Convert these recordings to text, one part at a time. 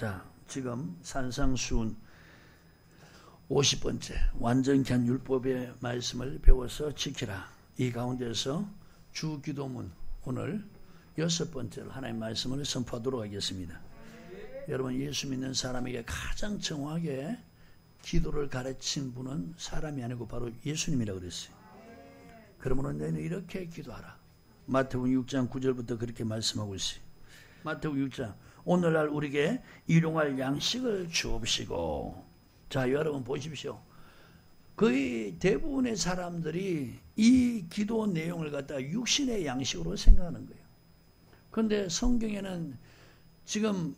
자, 지금 산상수훈 50번째 완전케 한 율법의 말씀을 배워서 지키라. 이 가운데서 주기도문 오늘 6번째로 하나님의 말씀을 선포하도록 하겠습니다. 여러분, 예수 믿는 사람에게 가장 정확하게 기도를 가르친 분은 사람이 아니고 바로 예수님이라고 그랬어요. 그러므로 너희는 이렇게 기도하라. 마태복음 6장 9절부터 그렇게 말씀하고 있어요. 마태복음 6장 오늘날 우리에게 일용할 양식을 주옵시고. 자, 여러분 보십시오. 거의 대부분의 사람들이 이 기도 내용을 갖다 육신의 양식으로 생각하는 거예요. 그런데 성경에는 지금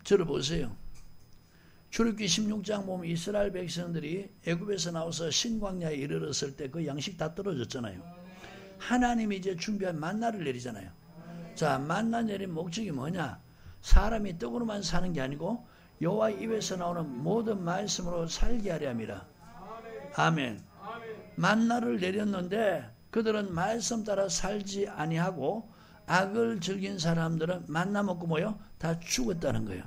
저를 보세요. 출애굽기 16장 보면 이스라엘 백성들이 애굽에서 나와서 신광야에 이르렀을 때 그 양식 다 떨어졌잖아요. 하나님이 이제 준비한 만나를 내리잖아요. 자, 만나 내린 목적이 뭐냐? 사람이 떡으로만 사는 게 아니고 여호와 입에서 나오는 모든 말씀으로 살게 하려 함이라. 아멘. 만나를 내렸는데 그들은 말씀 따라 살지 아니하고 악을 즐긴 사람들은 만나 먹고 뭐요? 다 죽었다는 거예요.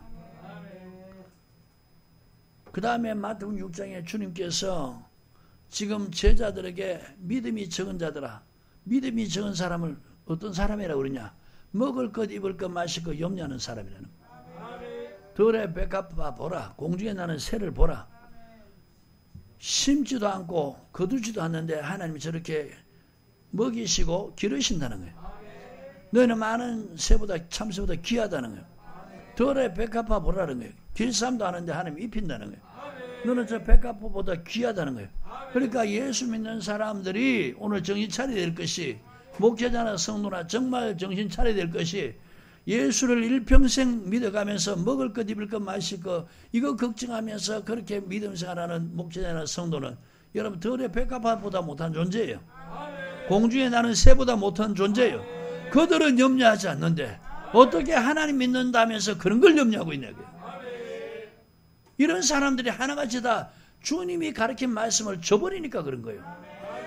그 다음에 마태복음 6장에 주님께서 지금 제자들에게 믿음이 적은 자들아, 믿음이 적은 사람을 어떤 사람이라고 그러냐? 먹을 것, 입을 것, 마실 것 염려하는 사람이라는 거예요. 들에 백합화 보라, 공중에 나는 새를 보라. 심지도 않고 거두지도 않는데 하나님이 저렇게 먹이시고 기르신다는 거예요. 너희는 많은 새보다 참새보다 귀하다는 거예요. 들에 백합화 보라는 거예요. 길쌈도 하는데 하나님이 입힌다는 거예요. 너는 저 백합화보다 귀하다는 거예요. 그러니까 예수 믿는 사람들이 오늘 정신 차려야 될 것이, 목회자나 성도나 정말 정신 차려야 될 것이, 예수를 일평생 믿어가면서 먹을 것, 입을 것, 마실 것 이거 걱정하면서 그렇게 믿음 생활하는 목회자나 성도는 여러분 들의 백합화보다 못한 존재예요. 공중에 나는 새보다 못한 존재예요. 그들은 염려하지 않는데 어떻게 하나님 믿는다면서 그런 걸 염려하고 있냐고요. 이런 사람들이 하나같이 다 주님이 가르친 말씀을 저버리니까 그런 거예요.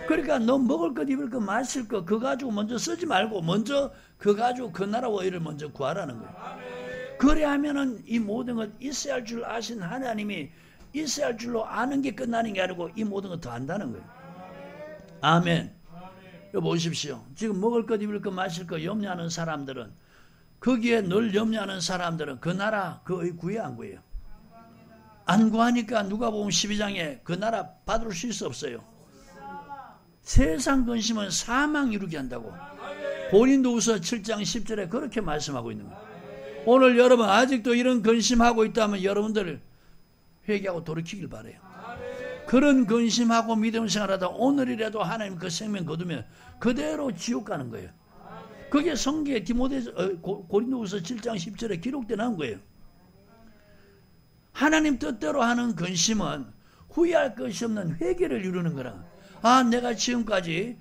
그러니까 너 먹을 것, 입을 것, 마실 것 그거 가지고 먼저 쓰지 말고 먼저 그거 가지고 그 나라와 의를 먼저 구하라는 거예요. 그래야 하면은 이 모든 것 있어야 할 줄 아신 하나님이 있어야 할 줄로 아는 게 끝나는 게 아니고 이 모든 것 더 안다는 거예요. 아멘. 여기 보십시오. 지금 먹을 것, 입을 것, 마실 것 염려하는 사람들은, 거기에 늘 염려하는 사람들은 그 나라 그 의 구해 안 구해요? 안 구하니까 누가복음 12장에 그 나라 받을 수 있어 없어요? 세상 근심은 사망 이루게 한다고 고린도후서 7장 10절에 그렇게 말씀하고 있는 거예요. 오늘 여러분 아직도 이런 근심하고 있다면 여러분들 회개하고 돌이키길 바라요. 그런 근심하고 믿음 생활하다 오늘이라도 하나님 그 생명 거두면 그대로 지옥 가는 거예요. 그게 성경에 고린도후서 7장 10절에 기록되는 거예요. 하나님 뜻대로 하는 근심은 후회할 것이 없는 회개를 이루는 거라. 아, 내가 지금까지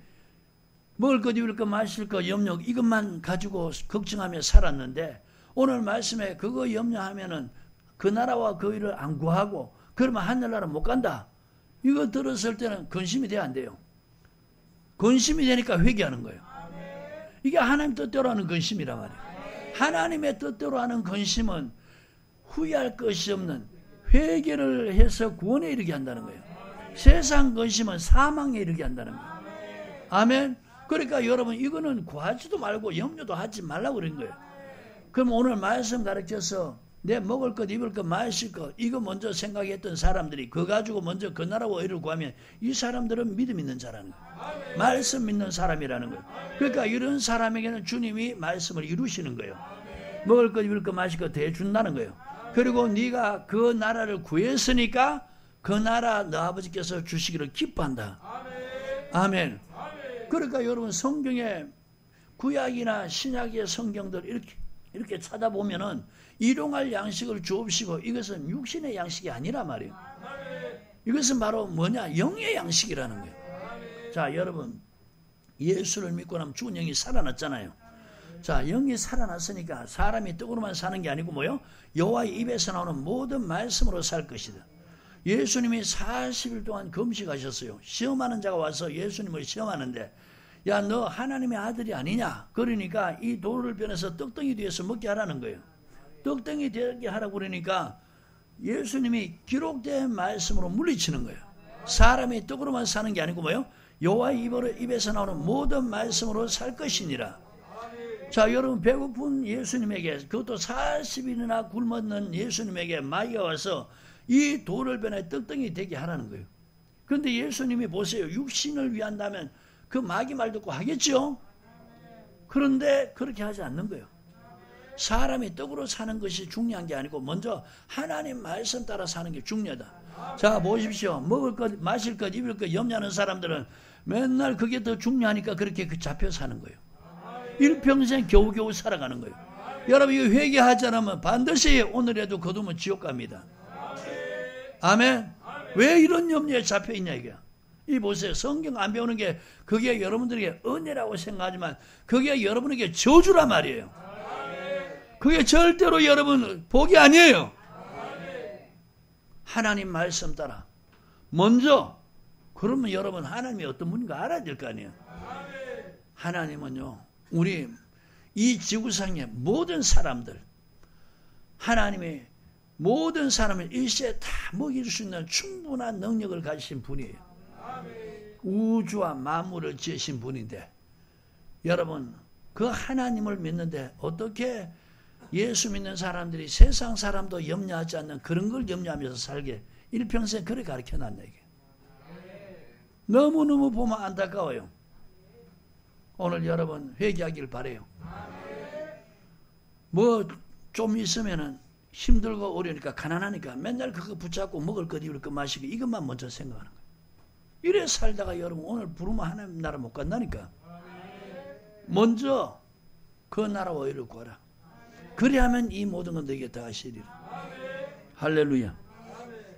먹을 것, 입을 것, 마실 것, 염려 이것만 가지고 걱정하며 살았는데 오늘 말씀에 그거 염려하면은 그 나라와 그 일을 안 구하고 그러면 하늘나라 못 간다. 이거 들었을 때는 근심이 돼야 안 돼요. 근심이 되니까 회개하는 거예요. 이게 하나님 뜻대로 하는 근심이란 말이에요. 하나님의 뜻대로 하는 근심은 후회할 것이 없는 회개를 해서 구원에 이르게 한다는 거예요. 세상 근심은 사망에 이르게 한다는 거예요. 아멘. 그러니까 여러분 이거는 구하지도 말고 염려도 하지 말라고 그런 거예요. 그럼 오늘 말씀 가르쳐서 내 먹을 것, 입을 것, 마실 것 이거 먼저 생각했던 사람들이 그거 가지고 먼저 그 나라와 의를 구하면 이 사람들은 믿음 있는 자라는 거예요. 말씀 믿는 사람이라는 거예요. 그러니까 이런 사람에게는 주님이 말씀을 이루시는 거예요. 먹을 것, 입을 것, 마실 것 대준다는 거예요. 그리고 네가 그 나라를 구했으니까 그 나라 너 아버지께서 주시기를 기뻐한다. 아멘. 그러니까 여러분 성경에 구약이나 신약의 성경들 이렇게 찾아보면은 일용할 양식을 주옵시고 이것은 육신의 양식이 아니란 말이에요. 이것은 바로 뭐냐? 영의 양식이라는 거예요. 자, 여러분 예수를 믿고 나면 죽은 영이 살아났잖아요. 자, 영이 살아났으니까 사람이 떡으로만 사는 게 아니고 뭐요? 여호와의 입에서 나오는 모든 말씀으로 살 것이다. 예수님이 40일 동안 금식하셨어요. 시험하는 자가 와서 예수님을 시험하는데 야, 너 하나님의 아들이 아니냐? 그러니까 이 돌을 변해서 떡덩이 뒤에서 먹게 하라는 거예요. 떡덩이 되게 하라고 그러니까 예수님이 기록된 말씀으로 물리치는 거예요. 사람이 떡으로만 사는 게 아니고 뭐요? 여호와 입에서 나오는 모든 말씀으로 살 것이니라. 자, 여러분, 배고픈 예수님에게, 그것도 40일이나 굶었는 예수님에게 마귀가 와서 이 돌을 변해 떡덩이 되게 하라는 거예요. 그런데 예수님이 보세요. 육신을 위한다면 그 마귀 말 듣고 하겠죠? 그런데 그렇게 하지 않는 거예요. 사람이 떡으로 사는 것이 중요한 게 아니고 먼저 하나님 말씀 따라 사는 게 중요하다. 자, 보십시오. 먹을 것, 마실 것, 입을 것 염려하는 사람들은 맨날 그게 더 중요하니까 그렇게 잡혀 사는 거예요. 일평생 겨우겨우 살아가는 거예요. 여러분, 이거 회개하지 않으면 반드시 오늘에도 거두면 지옥 갑니다. 아멘. 왜 이런 염려에 잡혀 있냐 이게. 이 보세요. 성경 안 배우는 게 그게 여러분들에게 은혜라고 생각하지만 그게 여러분에게 저주란 말이에요. 그게 절대로 여러분 복이 아니에요. 하나님 말씀 따라 먼저, 그러면 여러분 하나님이 어떤 분인가 알아야 될 거 아니에요. 하나님은요, 우리 이 지구상의 모든 사람들, 하나님이 모든 사람을 일시에 다 먹일 수 있는 충분한 능력을 가지신 분이에요. 우주와 만물을 지으신 분인데, 여러분 그 하나님을 믿는데 어떻게 예수 믿는 사람들이 세상 사람도 염려하지 않는 그런 걸 염려하면서 살게 일평생 그렇게 가르쳐놨나 이게. 너무너무 보면 안타까워요. 오늘 여러분 회개하길 바래요. 뭐 좀 있으면은 힘들고 어려우니까 가난하니까 맨날 그거 붙잡고 먹을 것 입을 것 마시고 이것만 먼저 생각하는 거예요. 이래 살다가 여러분 오늘 부르면 하나님 나라 못 간다니까. 먼저 그 나라와 의를 구하라. 그래야만 이 모든 건 너에게 다 하시리라. 할렐루야.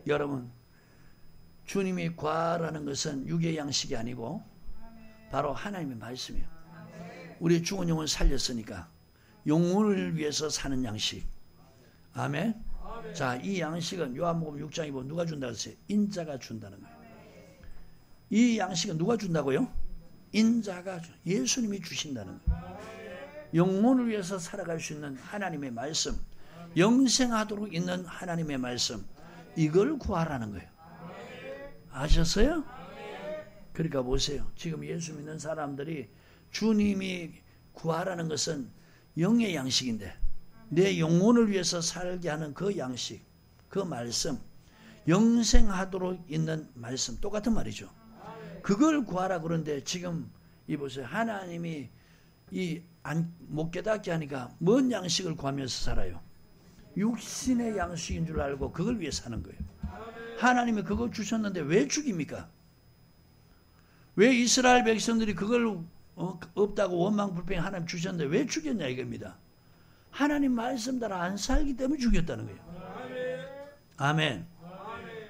여러분, 주님이 구하라는 것은 육의 양식이 아니고 바로 하나님의 말씀이에요. 우리 죽은 영혼 살렸으니까 영혼을 위해서 사는 양식. 아멘. 자, 이 양식은 요한복음 6장에 보면 누가 준다고 했어요? 인자가 준다는 거예요. 이 양식은 누가 준다고요? 인자가, 예수님이 주신다는 거예요. 영혼을 위해서 살아갈 수 있는 하나님의 말씀, 영생하도록 있는 하나님의 말씀, 이걸 구하라는 거예요. 아셨어요? 그러니까 보세요. 지금 예수 믿는 사람들이 주님이 구하라는 것은 영의 양식인데 내 영혼을 위해서 살게 하는 그 양식, 그 말씀, 영생하도록 있는 말씀, 똑같은 말이죠. 그걸 구하라. 그런데 지금 이 보세요. 하나님이 못 깨닫게 하니까 뭔 양식을 구하면서 살아요? 육신의 양식인 줄 알고 그걸 위해 사는 거예요. 하나님이 그걸 주셨는데 왜 죽입니까? 왜 이스라엘 백성들이 그걸 없다고 원망불평 하나님 주셨는데 왜 죽였냐 이겁니다. 하나님 말씀 따라 안 살기 때문에 죽였다는 거예요. 아멘.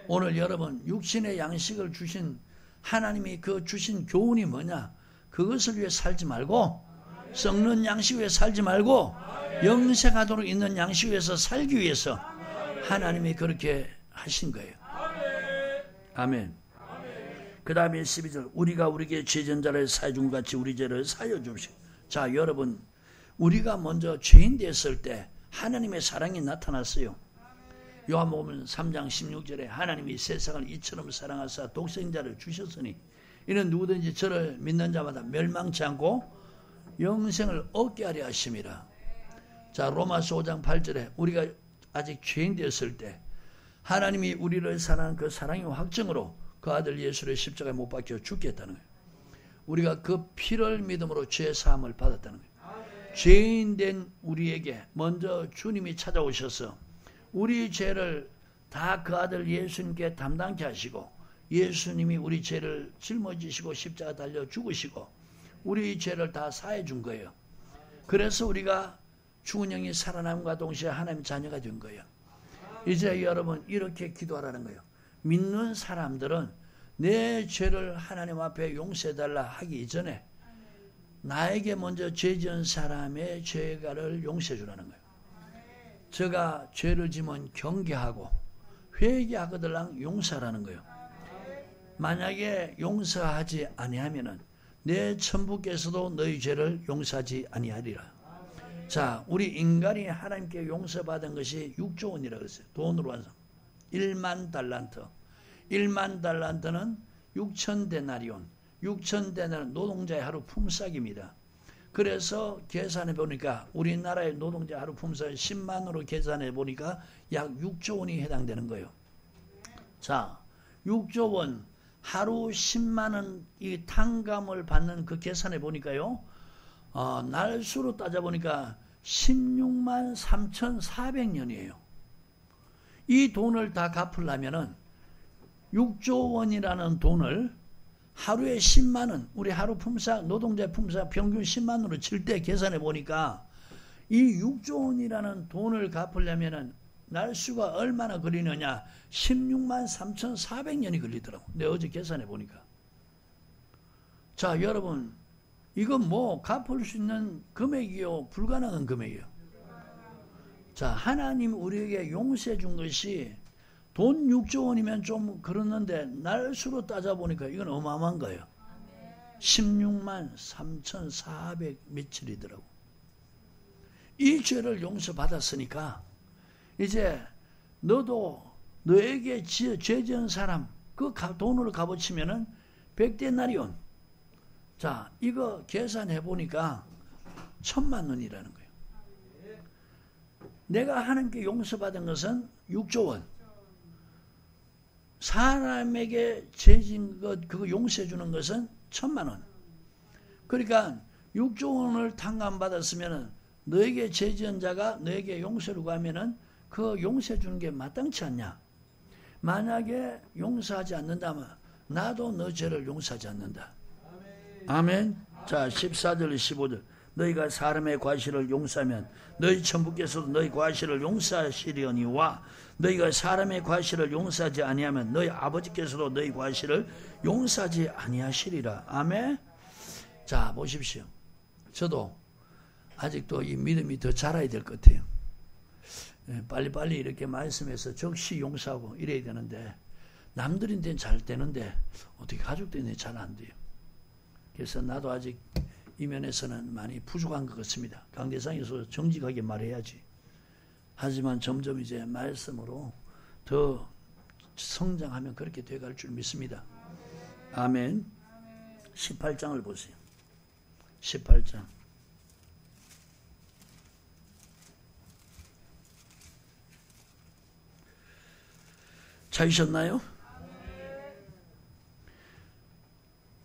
오늘 여러분 육신의 양식을 주신 하나님이 그 주신 교훈이 뭐냐? 그것을 위해 살지 말고, 썩는 양식 위해 살지 말고 영생하도록 있는 양식 위해서 살기 위해서 하나님이 그렇게 하신 거예요. 아멘. 그 다음에 12절, 우리가 우리에게 죄진 자를 사해 준 같이 우리 죄를 사하여 주시오. 자, 여러분, 우리가 먼저 죄인 됐을 때 하나님의 사랑이 나타났어요. 요한복음 3장 16절에 하나님이 세상을 이처럼 사랑하사 독생자를 주셨으니 이는 누구든지 저를 믿는 자마다 멸망치 않고 영생을 얻게 하려 하심이라. 자, 로마서 5장 8절에 우리가 아직 죄인 되었을 때 하나님이 우리를 사랑한 그 사랑의 확증으로 그 아들 예수를 십자가에 못 박혀 죽게 했다는 거예요. 우리가 그 피를 믿음으로 죄 사함을 받았다는 거예요. 죄인 된 우리에게 먼저 주님이 찾아오셔서 우리 죄를 다 그 아들 예수님께 담당케 하시고 예수님이 우리 죄를 짊어지시고 십자가 달려 죽으시고 우리 죄를 다 사해 준 거예요. 그래서 우리가 죽은 영이 살아남과 동시에 하나님의 자녀가 된 거예요. 이제 여러분 이렇게 기도하라는 거예요. 믿는 사람들은 내 죄를 하나님 앞에 용서해달라 하기 이전에 나에게 먼저 죄 지은 사람의 죄가를 용서해 주라는 거예요. 제가 죄를 지면 경계하고 회개하거들랑 용서하라는 거예요. 만약에 용서하지 아니하면은 내 천부께서도 너희 죄를 용서하지 아니하리라. 자, 우리 인간이 하나님께 용서받은 것이 6조 원이라고 했어요. 돈으로 환산. 1만 달란트. 1만 달란트는 6천 데나리온. 6천 데나리온 노동자의 하루 품삯입니다. 그래서 계산해 보니까 우리나라의 노동자 하루 품삯 10만으로 계산해 보니까 약 6조 원이 해당되는 거예요. 자, 6조 원 하루 10만 원 이 탕감을 받는 그 계산해 보니까요. 날수로 따져보니까 16만 3,400년이에요. 이 돈을 다 갚으려면은 6조 원이라는 돈을 하루에 10만 원, 우리 하루 품삯, 노동자 품삯 평균 10만 원으로 칠 때 계산해 보니까 이 6조 원이라는 돈을 갚으려면은 날수가 얼마나 걸리느냐? 16만 3,400년이 걸리더라고. 내가 어제 계산해 보니까. 자, 여러분, 이건 뭐 갚을 수 있는 금액이요, 불가능한 금액이요. 자, 하나님 우리에게 용서해 준 것이 돈 6조 원이면 좀 그렇는데 날수로 따져보니까 이건 어마어마한 거예요. 16만 3,400 며칠이더라고. 이 죄를 용서받았으니까 이제 너도 너에게 죄 지은 사람 그 돈으로 값어치면은 100데나리온. 자, 이거 계산해 보니까 1,000만 원이라는 거예요. 내가 하나님께 용서받은 것은 6조 원. 사람에게 죄진 것 그거 용서해 주는 것은 1,000만 원. 그러니까 6조 원을 탕감받았으면은 너에게 죄지은 자가 너에게 용서를 구하면은 그 용서해 주는 게 마땅치 않냐? 만약에 용서하지 않는다면 나도 너 죄를 용서하지 않는다. 아멘. 자, 14절 15절. 너희가 사람의 과실을 용서하면 너희 천부께서도 너희 과실을 용서하시려니와 너희가 사람의 과실을 용서하지 아니하면 너희 아버지께서도 너희 과실을 용서하지 아니하시리라. 아멘. 자, 보십시오. 저도 아직도 이 믿음이 더 자라야 될 것 같아요. 빨리빨리 이렇게 말씀해서 적시 용서하고 이래야 되는데 남들인데는 잘 되는데 어떻게 가족들인데 잘 안 돼요. 그래서 나도 아직 이 면에서는 많이 부족한 것 같습니다. 강대상에서 정직하게 말해야지. 하지만 점점 이제 말씀으로 더 성장하면 그렇게 돼갈 줄 믿습니다. 아멘. 18장을 보세요. 18장. 찾으셨나요?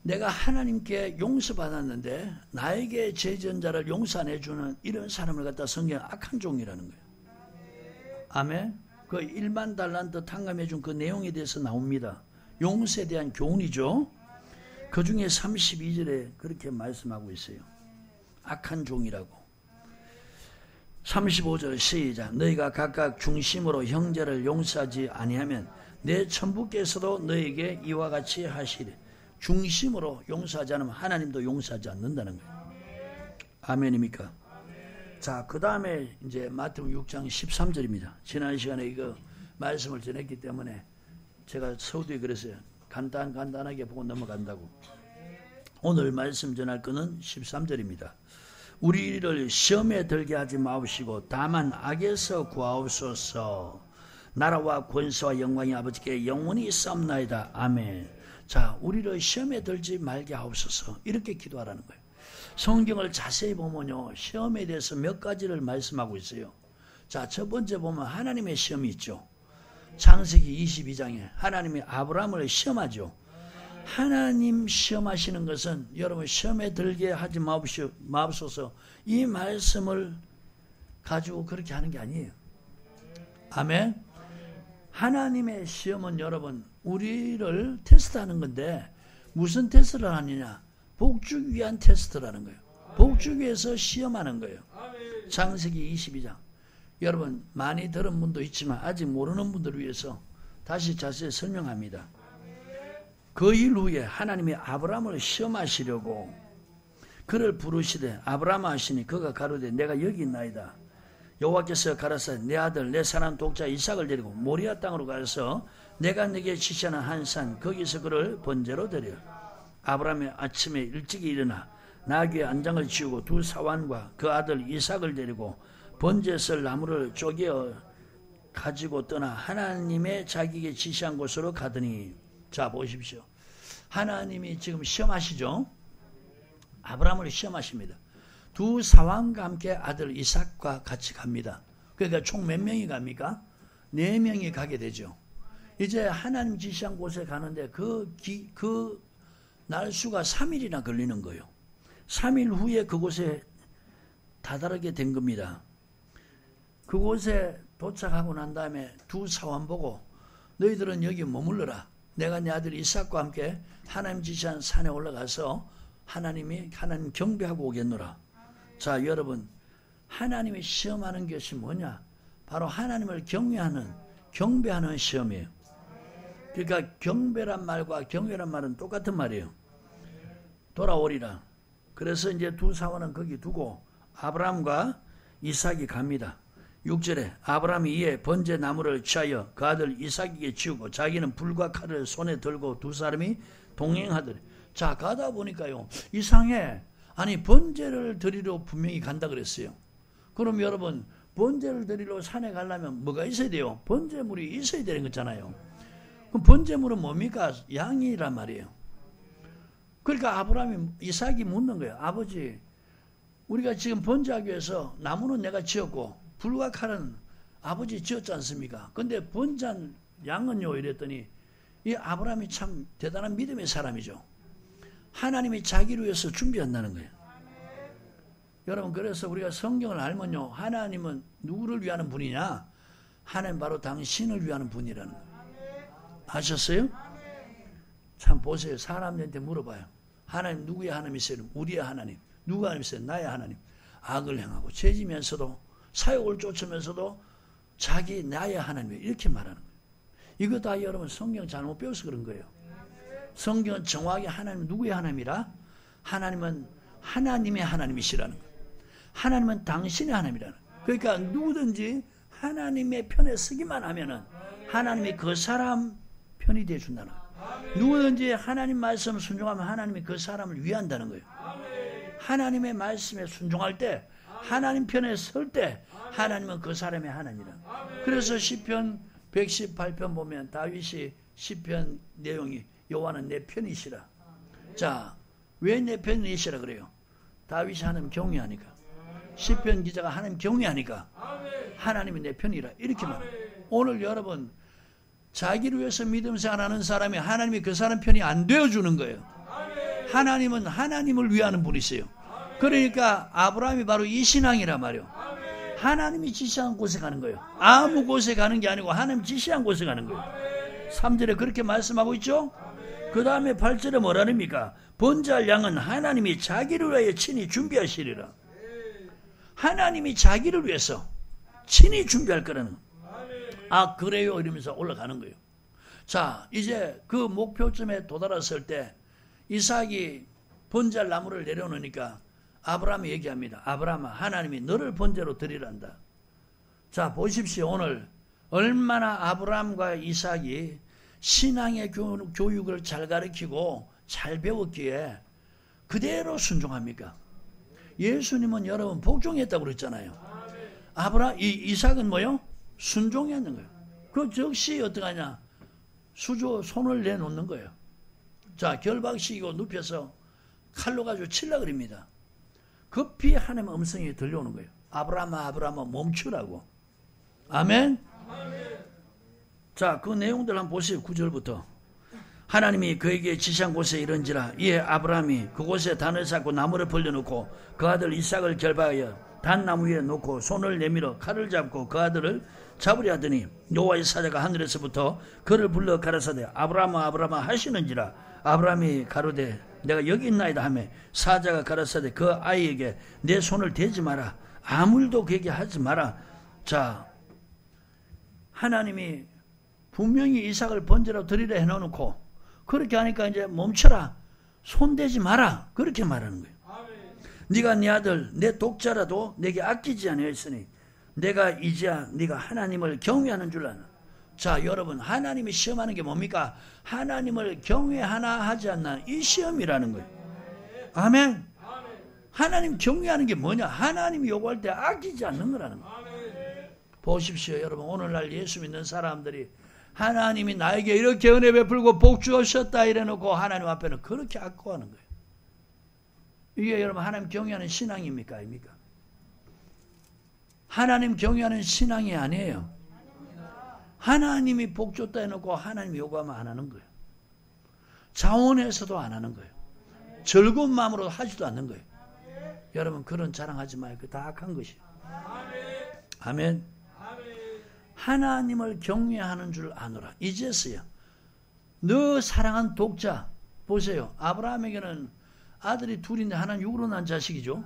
내가 하나님께 용서받았는데 나에게 죄 지은 자를 용서 안 해주는 이런 사람을 갖다 성경 악한 종이라는 거예요. 아멘. 그 1만 달란트 탕감해 준 그 내용에 대해서 나옵니다. 용서에 대한 교훈이죠. 그 중에 32절에 그렇게 말씀하고 있어요. 악한 종이라고. 35절 시작. 너희가 각각 중심으로 형제를 용서하지 아니하면 내 천부께서도 너에게 이와 같이 하시리. 중심으로 용서하지 않으면 하나님도 용서하지 않는다는 거예요. 아멘입니까? 자, 그 다음에 이제 마태복음 6장 13절입니다. 지난 시간에 이거 말씀을 전했기 때문에 제가 서두에 그랬어요. 간단하게 보고 넘어간다고. 오늘 말씀 전할 거는 13절입니다. 우리를 시험에 들게 하지 마옵시고 다만 악에서 구하옵소서. 나라와 권세와 영광이 아버지께 영원히 있사옵나이다. 아멘. 자, 우리를 시험에 들지 말게 하옵소서. 이렇게 기도하라는 거예요. 성경을 자세히 보면요, 시험에 대해서 몇 가지를 말씀하고 있어요. 자, 첫 번째 보면 하나님의 시험이 있죠. 창세기 22장에 하나님이 아브라함을 시험하죠. 하나님 시험하시는 것은 여러분 시험에 들게 하지 마옵소서. 이 말씀을 가지고 그렇게 하는 게 아니에요. 아멘. 하나님의 시험은 여러분 우리를 테스트하는 건데 무슨 테스트를 하느냐? 복주기 위한 테스트라는 거예요. 복주기 위해서 시험하는 거예요. 창세기 22장. 여러분 많이 들은 분도 있지만 아직 모르는 분들을 위해서 다시 자세히 설명합니다. 그 일 후에 하나님이 아브라함을 시험하시려고 그를 부르시되 아브라함 하시니 그가 가로되 내가 여기 있나이다. 여호와께서 가라사대 내 아들 내 사랑 독자 이삭을 데리고 모리아 땅으로 가서 내가 네게 지시하는 한 산 거기서 그를 번제로 드려. 아브라함이 아침에 일찍이 일어나 나귀의 안장을 치우고 두 사환과 그 아들 이삭을 데리고 번제 쓸 나무를 쪼개어 가지고 떠나 하나님의 자기에게 지시한 곳으로 가더니, 자 보십시오. 하나님이 지금 시험하시죠. 아브라함을 시험하십니다. 두 사환과 함께 아들 이삭과 같이 갑니다. 그러니까 총 몇 명이 갑니까? 4명이 가게 되죠. 이제 하나님 지시한 곳에 가는데 그 날수가 3일이나 걸리는 거예요. 3일 후에 그곳에 다다르게 된 겁니다. 그곳에 도착하고 난 다음에 두 사환 보고 너희들은 여기 머물러라. 내가 내 아들 이삭과 함께 하나님 지시한 산에 올라가서 하나님 경배하고 오겠노라. 자, 여러분, 하나님이 시험하는 것이 뭐냐? 바로 하나님을 경배하는 시험이에요. 그러니까 경배란 말과 경외란 말은 똑같은 말이에요. 돌아오리라. 그래서 이제 두 사원은 거기 두고 아브라함과 이삭이 갑니다. 6절에 아브라함이 이에 번제 나무를 취하여 그 아들 이삭에게 지우고 자기는 불과 칼을 손에 들고 두 사람이 동행하더니, 자, 가다 보니까요, 이상해. 아니, 번제를 드리러 분명히 간다 그랬어요. 그럼 여러분, 번제를 드리러 산에 가려면 뭐가 있어야 돼요? 번제물이 있어야 되는 거잖아요. 그럼 번제물은 뭡니까? 양이란 말이에요. 그러니까 아브라함이 이삭이 묻는 거예요. 아버지, 우리가 지금 번제하기 위해서 나무는 내가 지었고 불과 칼은 아버지 지었지 않습니까? 근데 번제한 양은요, 이랬더니 이 아브라함이 참 대단한 믿음의 사람이죠. 하나님이 자기를 위해서 준비한다는 거예요. 여러분, 그래서 우리가 성경을 알면요, 하나님은 누구를 위하는 분이냐? 하나님 바로 당신을 위하는 분이라는 거예요. 아셨어요? 참 보세요. 사람들한테 물어봐요. 하나님 누구의 하나님이세요? 우리의 하나님. 누가 하나님이세요? 나의 하나님. 악을 행하고 죄지면서도 사욕을 쫓으면서도 자기 나의 하나님이에요. 이렇게 말하는 거예요. 이거 다 여러분 성경 잘못 배워서 그런 거예요. 성경은 정확히 하나님 누구의 하나님이라? 하나님은 하나님의 하나님이시라는 거예요. 하나님은 당신의 하나님이라는 거예요. 그러니까 누구든지 하나님의 편에 서기만 하면은 하나님이 그 사람 편이 되어 준다는 거예요. 누구든지 하나님 말씀 순종하면 하나님이 그 사람을 위한다는 거예요. 하나님의 말씀에 순종할 때, 하나님 편에 설 때 하나님은 그 사람의 하나님이라는 거예요. 그래서 시편 118편 보면 다윗이 시편 내용이 여호와는 내 편이시라. 자, 왜 내 편이시라 그래요? 다윗이 하나님 경외하니까. 시편 기자가 하나님 경외하니까 하나님이 내 편이라 이렇게 말해요. 오늘 여러분, 자기를 위해서 믿음 생활하는 사람이 하나님이 그 사람 편이 안 되어주는 거예요. 하나님은 하나님을 위하는 분이세요. 그러니까 아브라함이 바로 이 신앙이란 말이에요. 하나님이 지시한 곳에 가는 거예요. 아무 곳에 가는 게 아니고 하나님 지시한 곳에 가는 거예요. 3절에 그렇게 말씀하고 있죠. 그 다음에 8절에 뭐라닙니까? 번제할 양은 하나님이 자기를 위하여 친히 준비하시리라. 하나님이 자기를 위해서 친히 준비할 거라는, 아 그래요 이러면서 올라가는 거예요. 자, 이제 그 목표점에 도달했을 때 이삭이 번제할 나무를 내려놓으니까 아브라함이 얘기합니다. 아브라함아, 하나님이 너를 번제로 드리란다. 자, 보십시오. 오늘 얼마나 아브라함과 이삭이 신앙의 교육을 잘 가르치고 잘 배웠기에 그대로 순종합니까? 예수님은 여러분 복종했다고 그랬잖아요. 이삭은 뭐요? 순종했는 거예요. 그 즉시 어떡하냐? 손을 내놓는 거예요. 자, 결박시키고 눕혀서 칼로 가지고 칠라 그럽니다. 급히 하나님의 음성이 들려오는 거예요. 아브라함아, 아브라함아, 멈추라고. 아멘? 자, 그 내용들 한번 보세요. 9절부터. 하나님이 그에게 지시한 곳에 이른지라 이에 아브라함이 그곳에 단을 쌓고 나무를 벌려놓고 그 아들 이삭을 결박하여 단나무 위에 놓고 손을 내밀어 칼을 잡고 그 아들을 잡으려 하더니 여호와의 사자가 하늘에서부터 그를 불러 가라사대 아브라함아, 아브라함아 하시는지라. 아브라함이 가로되 내가 여기 있나이다 하매 사자가 가라사대 그 아이에게 내 손을 대지 마라. 아무 일도 그에게 하지 마라. 자, 하나님이 분명히 이삭을 번제로 드리려 해놓고 그렇게 하니까 이제 멈춰라. 손대지 마라. 그렇게 말하는 거예요. 네가 네 아들 내 독자라도 내게 아끼지 아니하였으니 내가 이제야 네가 하나님을 경외하는 줄 아나. 자, 여러분, 하나님이 시험하는 게 뭡니까? 하나님을 경외하나 하지 않나, 이 시험이라는 거예요. 아멘. 하나님 경외하는 게 뭐냐? 하나님이 요구할 때 아끼지 않는 거라는 거예요. 보십시오, 여러분. 오늘날 예수 믿는 사람들이 하나님이 나에게 이렇게 은혜 베풀고 복 주셨다 이래놓고 하나님 앞에는 그렇게 아까워하는 거예요. 이게 여러분 하나님 경외하는 신앙입니까? 아닙니까? 하나님 경외하는 신앙이 아니에요. 하나님이 복 줬다 해놓고 하나님이 요구하면 안 하는 거예요. 자원해서도 안 하는 거예요. 즐거운 마음으로 하지도 않는 거예요. 여러분 그런 자랑하지 말고 다 악한 것이에요. 아멘. 하나님을 경외하는 줄 아노라. 이제서야 너 사랑한 독자. 보세요. 아브라함에게는 아들이 둘인데 하나는 육으로 난 자식이죠.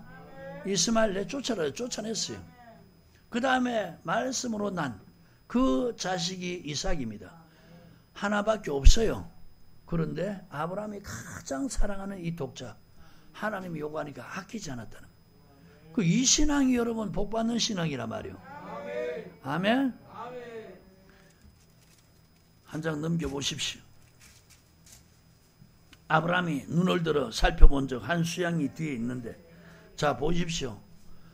이스마엘 내쫓아라 쫓아냈어요. 그 다음에 말씀으로 난 그 자식이 이삭입니다. 하나밖에 없어요. 그런데 아브라함이 가장 사랑하는 이 독자 하나님이 요구하니까 아끼지 않았다는 거예요. 그 이 신앙이 여러분 복받는 신앙이란 말이에요. 아멘. 한 장 넘겨보십시오. 아브라함이 눈을 들어 살펴본 적 한 수양이 뒤에 있는데, 자 보십시오.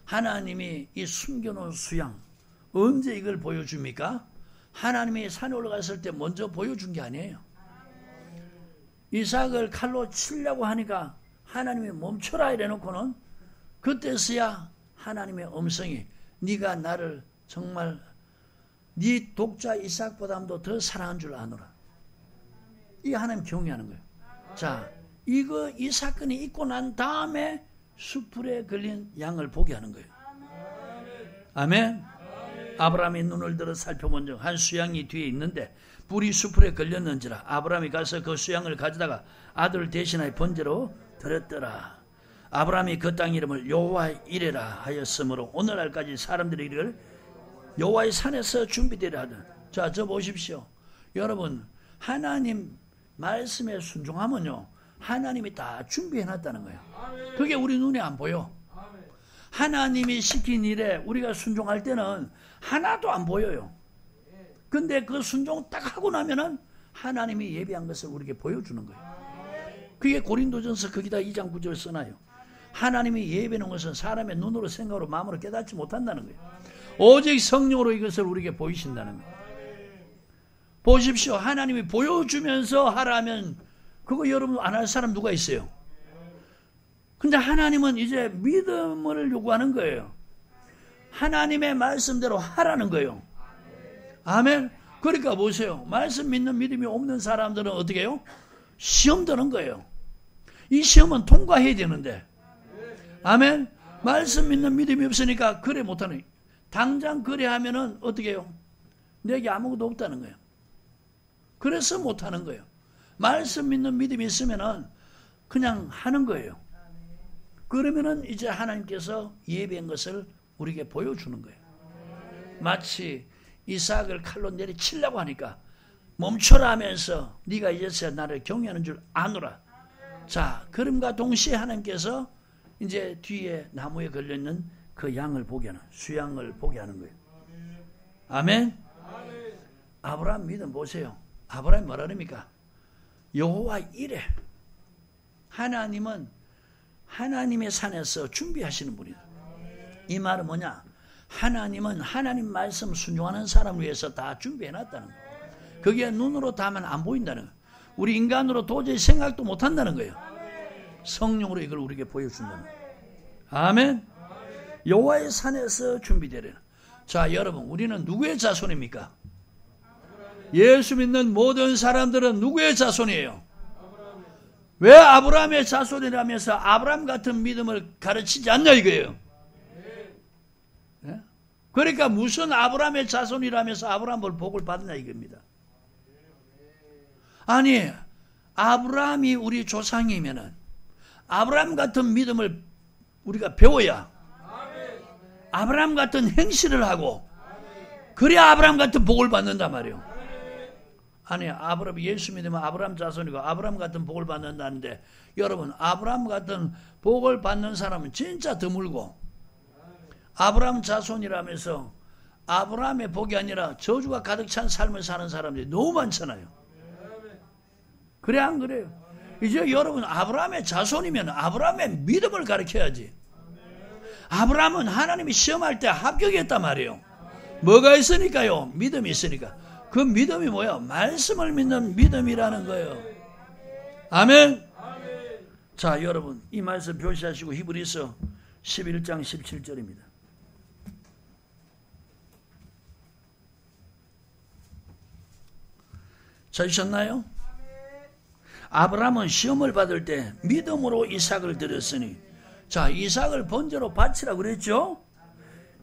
하나님이 이 숨겨놓은 수양 언제 이걸 보여줍니까? 하나님이 산에 올라갔을 때 먼저 보여준 게 아니에요. 이삭을 칼로 치려고 하니까 하나님이 멈춰라 이래놓고는 그때서야 하나님의 음성이 네가 나를 정말 네 독자 이삭보다도 더 사랑한 줄 아노라. 이 하나님 경외하는 거예요. 자, 이 사건이 있고 난 다음에 숯불에 걸린 양을 보게 하는 거예요. 아멘. 아브라함이 눈을 들어 살펴본 적 한 수양이 뒤에 있는데 불이 숯불에 걸렸는지라. 아브라함이 가서 그 수양을 가져다가 아들을 대신하여 번제로 드렸더라. 아브라함이 그 땅 이름을 여호와 이레라 하였으므로 오늘날까지 사람들이 이를 여호와의 산에서 준비되려 하던. 자, 저 보십시오. 여러분, 하나님 말씀에 순종하면요, 하나님이 다 준비해놨다는 거예요. 그게 우리 눈에 안 보여. 하나님이 시킨 일에 우리가 순종할 때는 하나도 안 보여요. 근데 그 순종 딱 하고 나면은 하나님이 예비한 것을 우리에게 보여주는 거예요. 그게 고린도전서 거기다 2장 9절 써놔요. 하나님이 예비한 것은 사람의 눈으로 생각으로 마음으로 깨닫지 못한다는 거예요. 오직 성령으로 이것을 우리에게 보이신다는 거예요. 보십시오. 하나님이 보여주면서 하라면 그거 여러분 안 할 사람 누가 있어요? 근데 하나님은 이제 믿음을 요구하는 거예요. 하나님의 말씀대로 하라는 거예요. 아멘. 그러니까 보세요. 말씀 믿는 믿음이 없는 사람들은 어떻게 해요? 시험 드는 거예요. 이 시험은 통과해야 되는데. 아멘. 말씀 믿는 믿음이 없으니까 그래 못하는 거예요. 당장 그래 하면은 어떻게 해요? 내게 아무것도 없다는 거예요. 그래서 못하는 거예요. 말씀 믿는 믿음이 있으면은 그냥 하는 거예요. 그러면은 이제 하나님께서 예비한 것을 우리에게 보여주는 거예요. 마치 이삭을 칼로 내리치려고 하니까 멈춰라 하면서 네가 이제서야 나를 경외하는 줄 아노라. 자, 그럼과 동시에 하나님께서 이제 뒤에 나무에 걸려있는 그 양을 보게 하는, 수양을 보게 하는 거예요. 아멘. 아브라함 믿음 보세요. 아브라함이 뭐라 그럽니까? 여호와 이레. 하나님은 하나님의 산에서 준비하시는 분이다. 이 말은 뭐냐? 하나님은 하나님 말씀 순종하는 사람을 위해서 다 준비해놨다는 거예요. 그게 눈으로 다만 안 보인다는 거예요. 우리 인간으로 도저히 생각도 못한다는 거예요. 성령으로 이걸 우리에게 보여준다는 거예요. 아멘. 여호와의 산에서 준비되려는. 자, 여러분, 우리는 누구의 자손입니까? 예수 믿는 모든 사람들은 누구의 자손이에요? 왜 아브라함의 자손이라면서 아브라함 같은 믿음을 가르치지 않냐 이거예요. 네? 그러니까 무슨 아브라함의 자손이라면서 아브라함을 복을 받느냐 이겁니다. 아니, 아브라함이 우리 조상이면은 아브라함 같은 믿음을 우리가 배워야 아브라함 같은 행실을 하고 그래야 아브라함 같은 복을 받는단 말이에요. 아니, 아브라함, 예수 믿으면 아브라함 자손이고 아브라함 같은 복을 받는다는데, 여러분, 아브라함 같은 복을 받는 사람은 진짜 드물고, 아브라함 자손이라면서 아브라함의 복이 아니라 저주가 가득 찬 삶을 사는 사람들이 너무 많잖아요. 그래 안 그래요? 이제 여러분 아브라함의 자손이면 아브라함의 믿음을 가르쳐야지. 아브라함은 하나님이 시험할 때 합격했단 말이에요. 뭐가 있으니까요? 믿음이 있으니까. 그 믿음이 뭐야? 말씀을 믿는 믿음이라는 거예요. 아멘. 자, 여러분 이 말씀 표시하시고 히브리서 11장 17절입니다. 찾으셨나요? 아브라함은 시험을 받을 때 믿음으로 이삭을 드렸으니, 자, 이삭을 번제로 바치라고 그랬죠?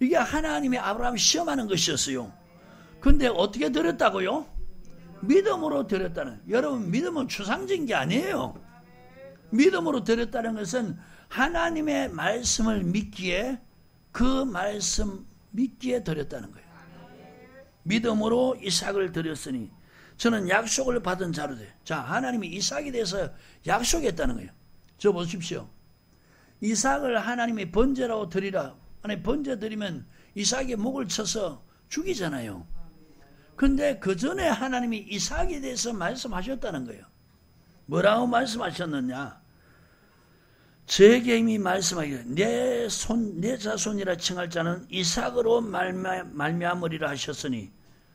이게 하나님이 아브라함 시험하는 것이었어요. 근데 어떻게 드렸다고요? 믿음으로 드렸다는. 여러분, 믿음은 추상적인 게 아니에요. 믿음으로 드렸다는 것은 하나님의 말씀을 믿기에, 그 말씀 믿기에 드렸다는 거예요. 믿음으로 이삭을 드렸으니 저는 약속을 받은 자로 돼. 자, 하나님이 이삭에 대해서 약속했다는 거예요. 저 보십시오. 이삭을 하나님이 번제라고 드리라. 아니, 번제 드리면 이삭의 목을 쳐서 죽이잖아요. 근데 그 전에 하나님이 이삭에 대해서 말씀하셨다는 거예요. 뭐라고 말씀하셨느냐? 제게 이미 말씀하기를 내 자손이라 칭할 자는 이삭으로 말미암으리라 하셨으니,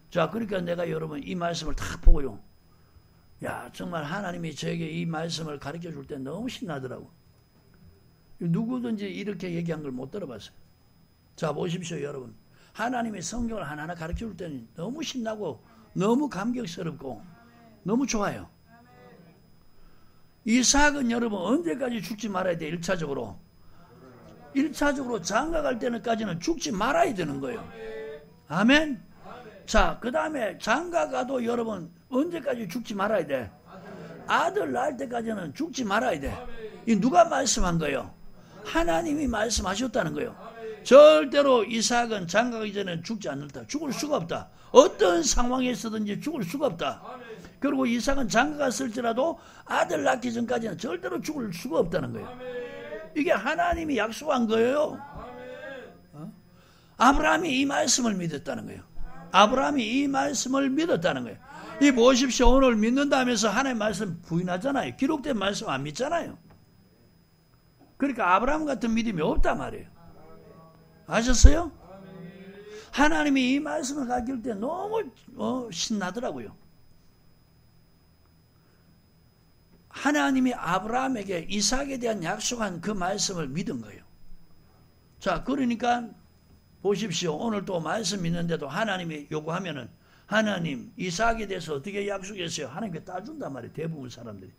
자, 그러니까 내가 여러분 이 말씀을 딱 보고요. 야, 정말 하나님이 저에게 이 말씀을 가르쳐 줄 때 너무 신나더라고. 누구든지 이렇게 얘기한 걸 못 들어봤어요. 자, 보십시오, 여러분. 하나님의 성경을 하나하나 가르쳐 줄 때는 너무 신나고 너무 감격스럽고 너무 좋아요. 이삭은 여러분 언제까지 죽지 말아야 돼? 1차적으로 장가 갈 때는까지는 죽지 말아야 되는 거예요. 아멘. 자, 그 다음에 장가 가도 여러분 언제까지 죽지 말아야 돼? 아들 낳을 때까지는 죽지 말아야 돼. 이 누가 말씀한 거예요? 하나님이 말씀하셨다는 거예요. 절대로 이삭은 장가가기 전에 죽지 않는다. 죽을 수가 없다. 어떤 상황에서든지 죽을 수가 없다. 그리고 이삭은 장가갔을지라도 아들 낳기 전까지는 절대로 죽을 수가 없다는 거예요. 이게 하나님이 약속한 거예요. 아브라함이 이 말씀을 믿었다는 거예요. 아브라함이 이 말씀을 믿었다는 거예요. 이 보십시오. 오늘 믿는다면서 하나님의 말씀 부인하잖아요. 기록된 말씀 안 믿잖아요. 그러니까 아브라함 같은 믿음이 없단 말이에요. 아셨어요? 하나님이 이 말씀을 가르칠 때 너무 신나더라고요. 하나님이 아브라함에게 이삭에 대한 약속한 그 말씀을 믿은 거예요. 자, 그러니까 보십시오. 오늘 또 말씀 믿는데도 하나님이 요구하면은 하나님 이삭에 대해서 어떻게 약속했어요? 하나님께 따준단 말이에요. 대부분 사람들이.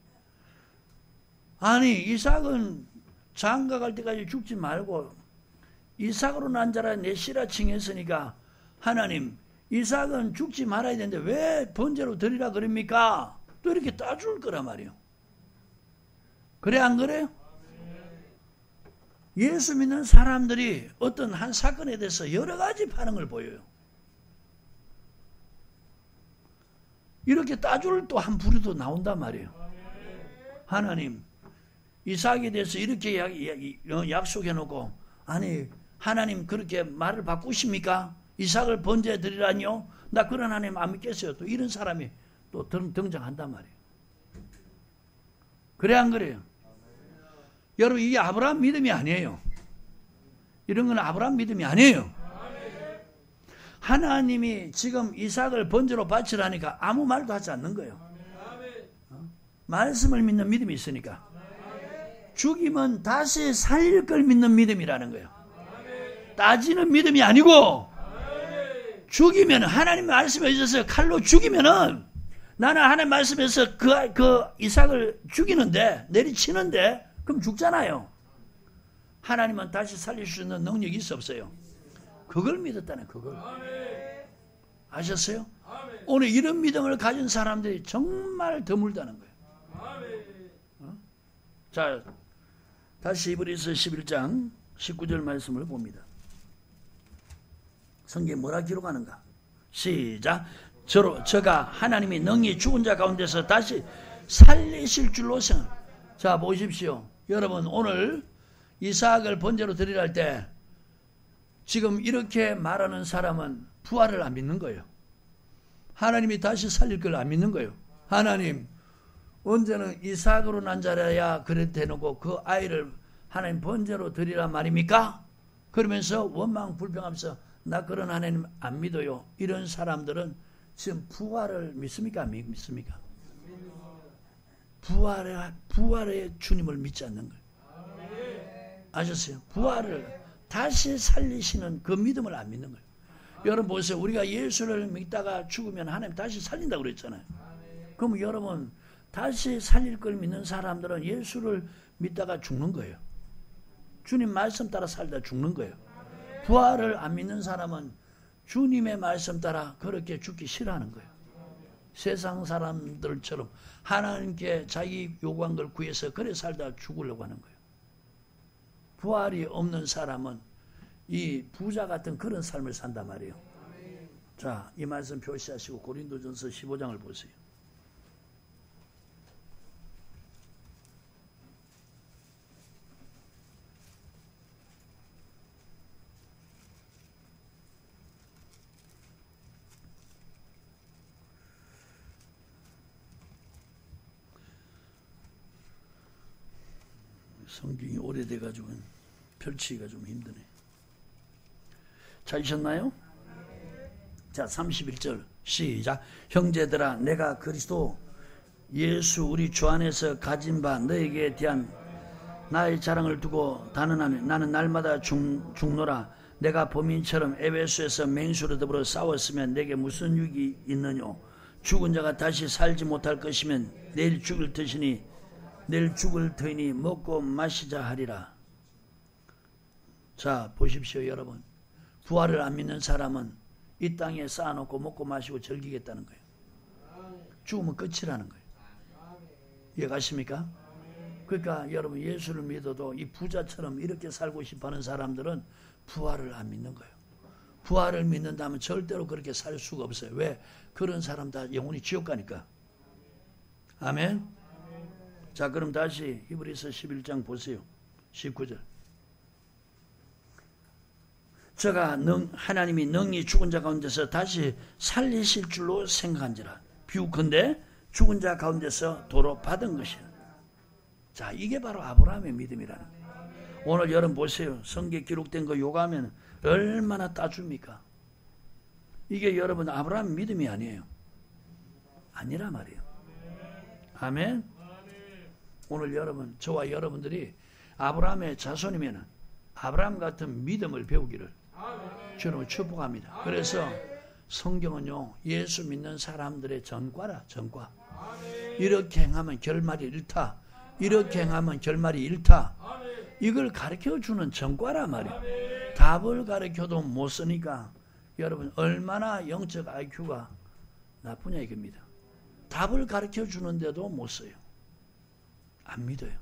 아니, 이삭은 장가 갈 때까지 죽지 말고 이삭으로 난 자라 내시라 칭했으니까 하나님 이삭은 죽지 말아야 되는데 왜 번제로 드리라 그럽니까? 또 이렇게 따줄 거란 말이에요. 그래 안 그래요? 예수 믿는 사람들이 어떤 한 사건에 대해서 여러 가지 반응을 보여요. 이렇게 따줄 또 한 부류도 나온단 말이에요. 하나님 이삭에 대해서 이렇게 약속해 놓고, 아니 하나님 그렇게 말을 바꾸십니까? 이삭을 번제해 드리라니요? 나 그런 하나님 안 믿겠어요. 또 이런 사람이 또 등장한단 말이에요. 그래 안 그래요? 여러분, 이게 아브라함 믿음이 아니에요. 이런 건 아브라함 믿음이 아니에요. 하나님이 지금 이삭을 번제로 바치라니까 아무 말도 하지 않는 거예요. 말씀을 믿는 믿음이 있으니까. 죽이면 다시 살릴 걸 믿는 믿음이라는 거예요. 따지는 믿음이 아니고, 죽이면 하나님 말씀에 있어서 칼로 죽이면은 나는 하나님 말씀에서 그 이삭을 죽이는데, 내리치는데 그럼 죽잖아요. 하나님은 다시 살릴 수 있는 능력이 있어 없어요? 그걸 믿었다는 그걸. 아셨어요? 오늘 이런 믿음을 가진 사람들이 정말 드물다는 거예요. 자, 다시 히브리서 11장 19절 말씀을 봅니다. 성경에 뭐라 기록하는가? 시작. 저가 하나님이 능히 죽은 자 가운데서 다시 살리실 줄로 생각. 자, 보십시오. 여러분, 오늘 이삭을 번제로 드리라 할 때 지금 이렇게 말하는 사람은 부활을 안 믿는 거예요. 하나님이 다시 살릴 걸 안 믿는 거예요. 하나님 언제는 이삭으로 난 자라야 그래 대놓고 그 아이를 하나님 번제로 드리라 말입니까? 그러면서 원망 불평하면서 나 그런 하나님 안 믿어요. 이런 사람들은 지금 부활을 믿습니까? 안 믿습니까? 부활의 주님을 믿지 않는 거예요. 아셨어요? 부활을 다시 살리시는 그 믿음을 안 믿는 거예요. 여러분 보세요. 우리가 예수를 믿다가 죽으면 하나님 다시 살린다고 그랬잖아요. 그럼 여러분 다시 살릴 걸 믿는 사람들은 예수를 믿다가 죽는 거예요. 주님 말씀 따라 살다 죽는 거예요. 부활을 안 믿는 사람은 주님의 말씀 따라 그렇게 죽기 싫어하는 거예요. 세상 사람들처럼 하나님께 자기 요구한 걸 구해서 그래 살다 죽으려고 하는 거예요. 부활이 없는 사람은 이 부자 같은 그런 삶을 산단 말이에요. 자, 이 말씀 표시하시고 고린도전서 15장을 보세요. 성경이 오래돼가지고 펼치기가 좀 힘드네. 찾으셨나요? 자, 31절 시작. 형제들아, 내가 그리스도 예수 우리 주 안에서 가진 바 너에게 대한 나의 자랑을 두고 단언하며 나는 날마다 죽노라. 내가 범인처럼 에베소에서 맹수로 더불어 싸웠으면 내게 무슨 유익이 있느뇨. 죽은 자가 다시 살지 못할 것이면 내일 죽을 터이니 먹고 마시자 하리라. 자, 보십시오 여러분. 부활을 안 믿는 사람은 이 땅에 쌓아놓고 먹고 마시고 즐기겠다는 거예요. 죽으면 끝이라는 거예요. 이해가십니까? 그러니까 여러분 예수를 믿어도 이 부자처럼 이렇게 살고 싶어하는 사람들은 부활을 안 믿는 거예요. 부활을 믿는다면 절대로 그렇게 살 수가 없어요. 왜? 그런 사람 다 영혼이 지옥 가니까. 아멘. 자, 그럼 다시 히브리서 11장 보세요. 19절. 저가 하나님이 능히 죽은 자 가운데서 다시 살리실 줄로 생각한지라. 비유컨대 죽은 자 가운데서 도로 받은 것이라. 자, 이게 바로 아브라함의 믿음이라는 거예요. 오늘 여러분 보세요. 성경에 기록된 거 요구하면 얼마나 따줍니까? 이게 여러분 아브라함 믿음이 아니에요. 아니라 말이에요. 아멘. 오늘 여러분, 저와 여러분들이 아브라함의 자손이면 아브라함 같은 믿음을 배우기를 주님을 축복합니다. 그래서 성경은요, 예수 믿는 사람들의 전과라, 전과. 이렇게 행하면 결말이 일타. 이렇게 행하면 결말이 일타. 이걸 가르쳐주는 전과라 말이에요. 답을 가르쳐도 못 쓰니까 여러분 얼마나 영적 IQ가 나쁘냐 이겁니다. 답을 가르쳐주는데도 못 써요. 안 믿어요.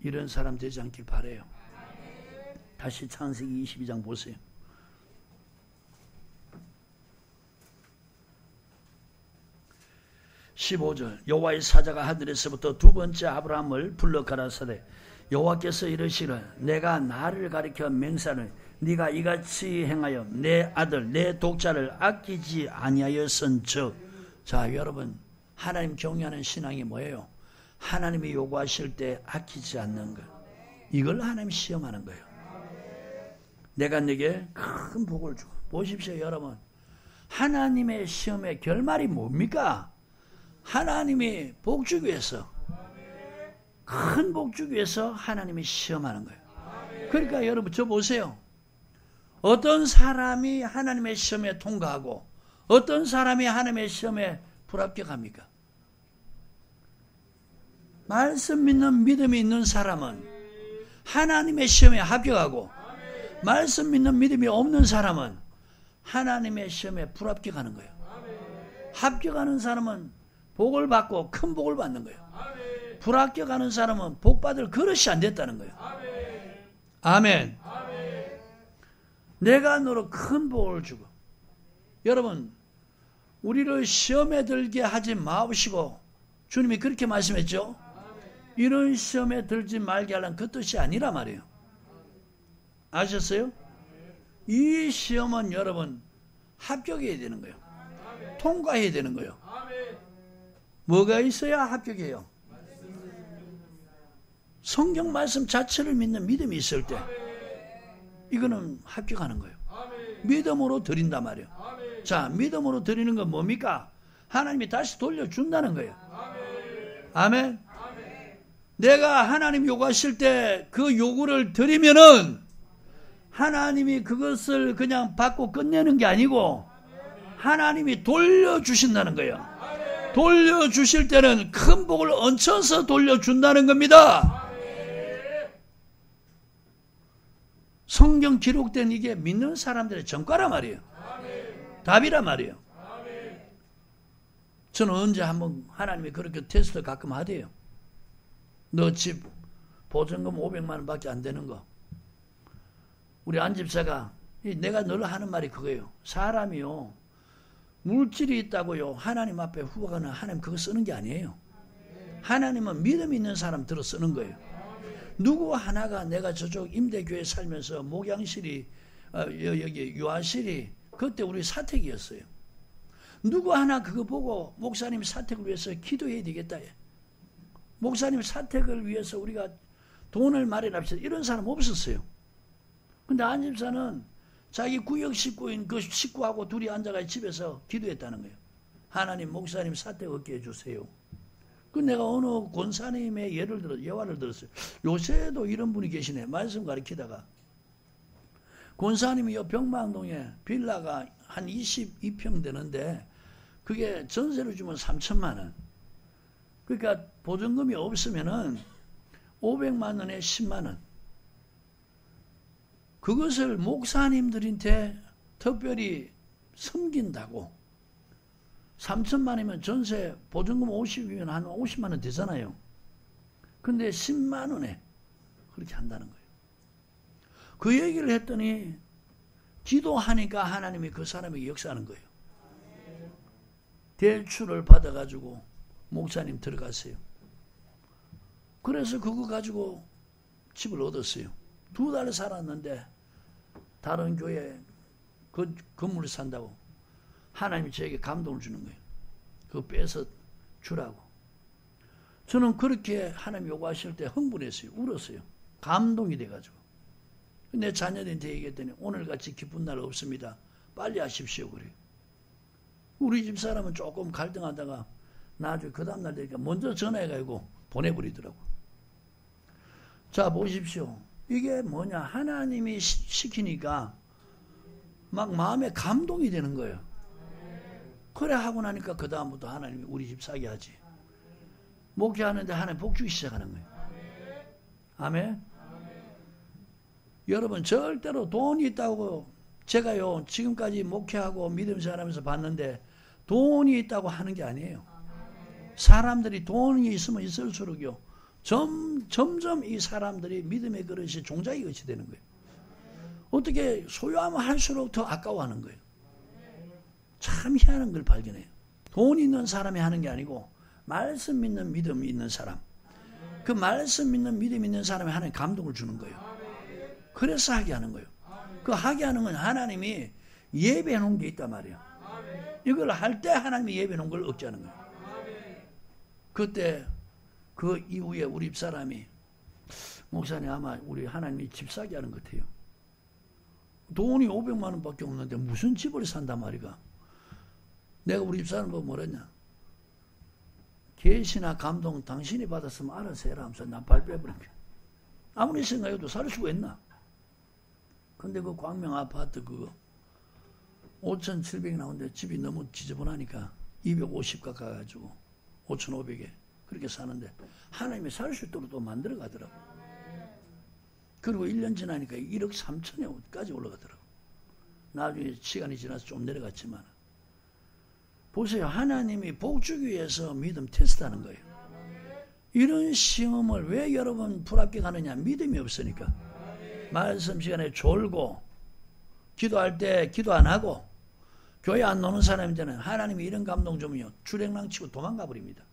이런 사람 되지 않길 바라요. 다시 창세기 22장 보세요. 15절. 여호와의 사자가 하늘에서부터 두 번째 아브라함을 불러 가라사대 여호와께서 이르시기를 내가 나를 가리켜 맹세하는 네가 이같이 행하여 내 아들 내 독자를 아끼지 아니하였은즉. 자, 여러분 하나님 경외하는 신앙이 뭐예요? 하나님이 요구하실 때 아끼지 않는 것. 이걸 하나님 시험하는 거예요. 내가 네게 큰 복을 주고. 보십시오 여러분, 하나님의 시험의 결말이 뭡니까? 하나님이 복 주기 위해서, 큰 복 주기 위해서 하나님이 시험하는 거예요. 그러니까 여러분 저 보세요. 어떤 사람이 하나님의 시험에 통과하고 어떤 사람이 하나님의 시험에 불합격합니까? 말씀 믿는 믿음이 있는 사람은 하나님의 시험에 합격하고 말씀 믿는 믿음이 없는 사람은 하나님의 시험에 불합격하는 거예요. 합격하는 사람은 복을 받고 큰 복을 받는 거예요. 불합격하는 사람은 복 받을 그릇이 안 됐다는 거예요. 아멘. 내가 너로 큰 복을 주고. 여러분 우리를 시험에 들게 하지 마옵시고 주님이 그렇게 말씀했죠. 이런 시험에 들지 말게 하려는 그 뜻이 아니라 말이에요. 아셨어요? 이 시험은 여러분 합격해야 되는 거예요. 통과해야 되는 거예요. 뭐가 있어야 합격해요? 성경 말씀 자체를 믿는 믿음이 있을 때, 이거는 합격하는 거예요. 믿음으로 드린단 말이에요. 자, 믿음으로 드리는 건 뭡니까? 하나님이 다시 돌려준다는 거예요. 아멘. 내가 하나님 요구하실 때 그 요구를 드리면은 하나님이 그것을 그냥 받고 끝내는 게 아니고 하나님이 돌려주신다는 거예요. 돌려주실 때는 큰 복을 얹혀서 돌려준다는 겁니다. 성경 기록된 이게 믿는 사람들의 전과란 말이에요. 답이란 말이에요. 저는 언제 한번 하나님이 그렇게 테스트 가끔 하대요. 너 집 보증금 500만 원밖에 안 되는 거. 우리 안집사가 내가 늘 하는 말이 그거예요. 사람이요 물질이 있다고요 하나님 앞에 후보가는 하나님 그거 쓰는 게 아니에요. 하나님은 믿음 있는 사람 들어 쓰는 거예요. 누구 하나가 내가 저쪽 임대교회 살면서 목양실이 여기 유아실이 그때 우리 사택이었어요. 누구 하나 그거 보고 목사님 사택을 위해서 기도해야 되겠다. 목사님 사택을 위해서 우리가 돈을 마련합시다. 이런 사람 없었어요. 근데 안집사는 자기 구역 식구인 그 식구하고 둘이 앉아가 집에서 기도했다는 거예요. 하나님 목사님 사택 얻게 해주세요. 그 내가 어느 권사님의 예화를 들었어요. 요새도 이런 분이 계시네. 말씀 가르치다가 권사님이 요 병방동에 빌라가 한 22평 되는데 그게 전세로 주면 3천만 원. 그러니까 보증금이 없으면은 500만 원에 10만 원. 그것을 목사님들한테 특별히 섬긴다고 3천만 원이면 전세 보증금 50이면 한 50만 원 되잖아요. 근데 10만 원에 그렇게 한다는 거예요. 그 얘기를 했더니 기도하니까 하나님이 그 사람에게 역사하는 거예요. 대출을 받아가지고 목사님 들어갔어요. 그래서 그거 가지고 집을 얻었어요. 2달 살았는데 다른 교회 그 건물을 산다고 하나님이 저에게 감동을 주는 거예요. 그거 빼서 주라고. 저는 그렇게 하나님 요구하실 때 흥분했어요. 울었어요. 감동이 돼가지고. 내 자녀들한테 얘기했더니 오늘같이 기쁜 날 없습니다. 빨리 하십시오. 그래요. 우리 집 사람은 조금 갈등하다가 나중에 그 다음날 되니까 먼저 전화해가지고 보내버리더라고. 자, 보십시오. 이게 뭐냐. 하나님이 시키니까 막 마음에 감동이 되는 거예요. 그래 하고 나니까 그 다음부터 하나님이 우리 집 사게 하지. 목회하는데 하나님 복 주기 시작하는 거예요. 아멘. 여러분 절대로 돈이 있다고 제가요 지금까지 목회하고 믿음 생활하면서 봤는데 돈이 있다고 하는 게 아니에요. 사람들이 돈이 있으면 있을수록요 점점 이 사람들이 믿음의 그릇이 종자의 것이 되는 거예요. 어떻게 소유하면 할수록 더 아까워하는 거예요. 참 희한한 걸 발견해요. 돈 있는 사람이 하는 게 아니고 말씀 믿는 믿음 있는 사람, 그 말씀 믿는 믿음 있는 사람이 하나님 감동을 주는 거예요. 그래서 하게 하는 거예요. 그 하게 하는 건 하나님이 예배해 놓은 게 있단 말이에요. 이걸 할 때 하나님이 예배해 놓은 걸 얻게 하는 거예요. 그때 그 이후에 우리 집사람이 목사님 아마 우리 하나님이 집 사게 하는 것 같아요. 돈이 500만 원밖에 없는데 무슨 집을 산단 말이가. 내가 우리 집사람 보고 뭐랬냐. 계시나 감동 당신이 받았으면 알아서 해라 하면서 난 발 빼버린 거야. 아무리 생각해도 살 수가 있나. 근데 그 광명 아파트 그거 5,700이 나오는데 집이 너무 지저분하니까 250 가까워가지고 5,500에 그렇게 사는데 하나님이 살 수 있도록 또 만들어 가더라고. 그리고 1년 지나니까 1억 3천에까지 올라가더라고. 나중에 시간이 지나서 좀 내려갔지만 보세요. 하나님이 복 주기 위해서 믿음 테스트하는 거예요. 이런 시험을 왜 여러분 불합격하느냐. 믿음이 없으니까. 말씀 시간에 졸고 기도할 때 기도 안 하고 교회 안 노는 사람들은 하나님이 이런 감동 주면요 주랭랑 치고 도망가 버립니다.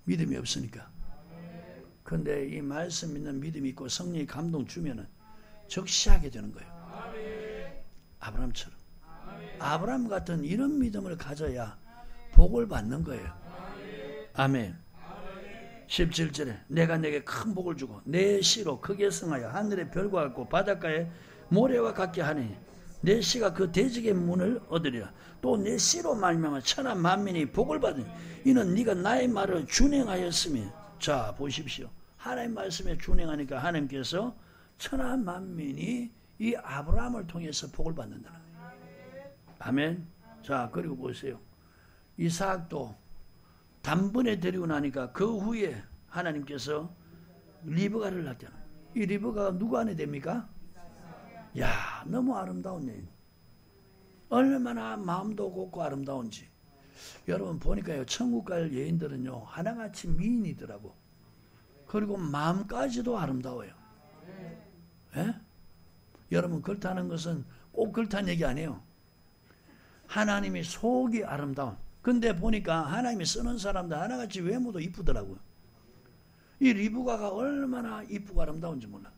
믿음이 없으니까. 그런데 이 말씀 믿는 믿음이 있고 성령이 감동 주면은 적시하게 되는 거예요. 아브라함처럼. 아브라함 같은 이런 믿음을 가져야 복을 받는 거예요. 아멘. 17절에 내가 내게 큰 복을 주고 내 씨로 크게 성하여 하늘의 별과 같고 바닷가의 모래와 같게 하니 내 씨가 그 대적의 문을 얻으리라. 또 내 씨로 말미암아 천하 만민이 복을 받으니 이는 네가 나의 말을 준행하였으니. 자 보십시오. 하나님 말씀에 준행하니까 하나님께서 천하 만민이 이 아브라함을 통해서 복을 받는다는 거예요. 아멘. 자 그리고 보세요. 이삭도 단번에 데리고 나니까 그 후에 하나님께서 리브가를 낳잖아요. 이 리브가가 누구 안에 됩니까? 야, 너무 아름다운 여인. 얼마나 마음도 곱고 아름다운지. 여러분 보니까요, 천국 갈 여인들은요, 하나같이 미인이더라고. 그리고 마음까지도 아름다워요. 예? 여러분 그렇다는 것은 꼭 그렇다는 얘기 아니에요. 하나님이 속이 아름다운. 근데 보니까 하나님이 쓰는 사람들 하나같이 외모도 이쁘더라고요. 이 리브가가 얼마나 이쁘고 아름다운지 몰라.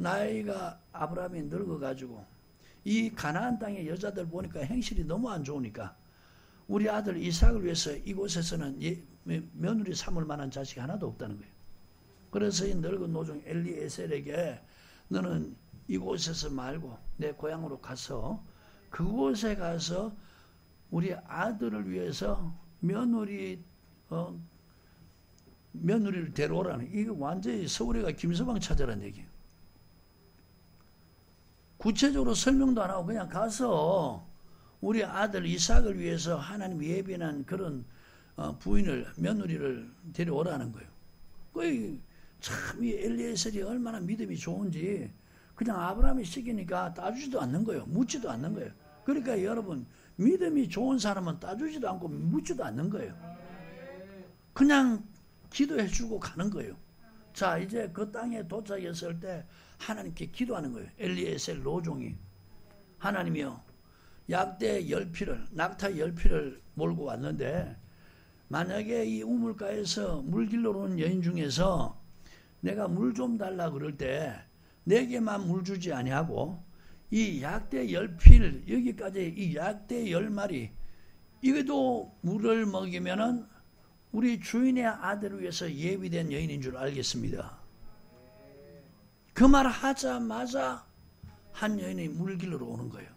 나이가 아브라함이 늙어가지고 이 가나안 땅의 여자들 보니까 행실이 너무 안 좋으니까 우리 아들 이삭을 위해서 이곳에서는 며느리 삼을 만한 자식이 하나도 없다는 거예요. 그래서 이 늙은 노종 엘리에셀에게 너는 이곳에서 말고 내 고향으로 가서 그곳에 가서 우리 아들을 위해서 며느리를 데려오라는. 이게 완전히 서울에가 김서방 찾아라는 얘기예요. 구체적으로 설명도 안 하고 그냥 가서 우리 아들 이삭을 위해서 하나님 예비한 그런 부인을, 며느리를 데려오라는 거예요. 참 이 엘리에셀이 얼마나 믿음이 좋은지 그냥 아브라함이 시키니까 따주지도 않는 거예요. 묻지도 않는 거예요. 그러니까 여러분 믿음이 좋은 사람은 따주지도 않고 묻지도 않는 거예요. 그냥 기도해 주고 가는 거예요. 자 이제 그 땅에 도착했을 때 하나님께 기도하는 거예요. 엘리에셀 노종이 하나님이요 약대 10피를 낙타 10피를 몰고 왔는데 만약에 이 우물가에서 물 길러 오는 여인 중에서 내가 물 좀 달라 그럴 때 내게만 물 주지 아니하고 이 약대 10필 여기까지 이 약대 10마리 이것도 물을 먹이면은 우리 주인의 아들을 위해서 예비된 여인인 줄 알겠습니다. 그 말 하자마자 한 여인이 물 길러 오는 거예요.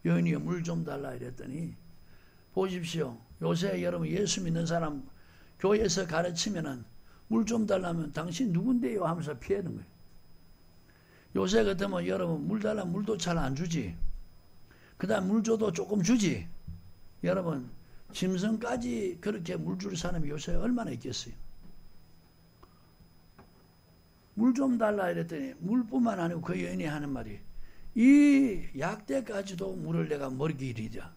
여인이 물 좀 달라 이랬더니 보십시오. 요새 여러분 예수 믿는 사람 교회에서 가르치면은 물 좀 달라면 당신 누군데요 하면서 피하는 거예요. 요새 같으면 여러분 물 달라면 물도 잘 안 주지. 그 다음 물 줘도 조금 주지. 여러분 짐승까지 그렇게 물 줄 사람이 요새 얼마나 있겠어요. 물 좀 달라 이랬더니 물뿐만 아니고 그 여인이 하는 말이 이 약대까지도 물을 내가 먹이리라.